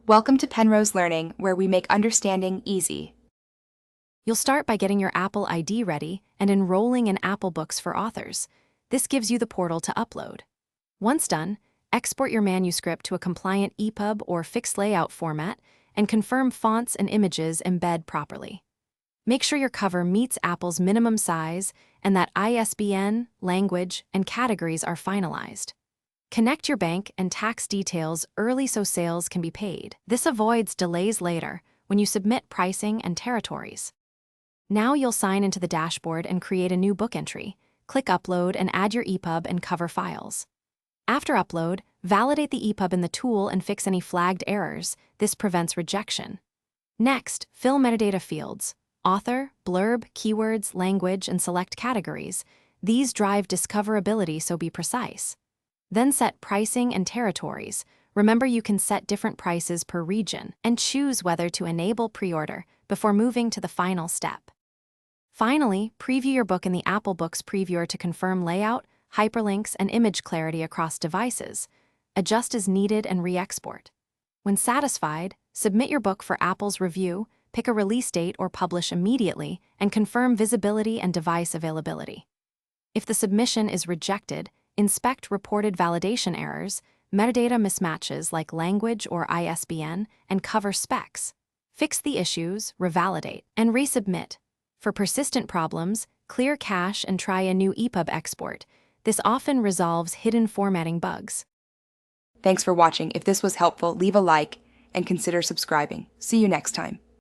Welcome to Penrose Learning, where we make understanding easy. You'll start by getting your Apple ID ready and enrolling in Apple Books for authors. This gives you the portal to upload. Once done, export your manuscript to a compliant EPUB or fixed layout format and confirm fonts and images embed properly. Make sure your cover meets Apple's minimum size and that ISBN, language, and categories are finalized. Connect your bank and tax details early so sales can be paid. This avoids delays later when you submit pricing and territories. Now you'll sign into the dashboard and create a new book entry. Click Upload and add your EPUB and cover files. After upload, validate the EPUB in the tool and fix any flagged errors. This prevents rejection. Next, fill metadata fields: author, blurb, keywords, language, and select categories. These drive discoverability, so be precise. Then set pricing and territories. Remember, you can set different prices per region and choose whether to enable pre-order before moving to the final step. Finally, preview your book in the Apple Books previewer to confirm layout, hyperlinks, and image clarity across devices. Adjust as needed and re-export. When satisfied, submit your book for Apple's review, pick a release date or publish immediately, and confirm visibility and device availability. If the submission is rejected, inspect reported validation errors, metadata mismatches like language or ISBN, and cover specs. Fix the issues, revalidate, and resubmit. For persistent problems, clear cache and try a new EPUB export. This often resolves hidden formatting bugs. Thanks for watching. If this was helpful, leave a like and consider subscribing. See you next time.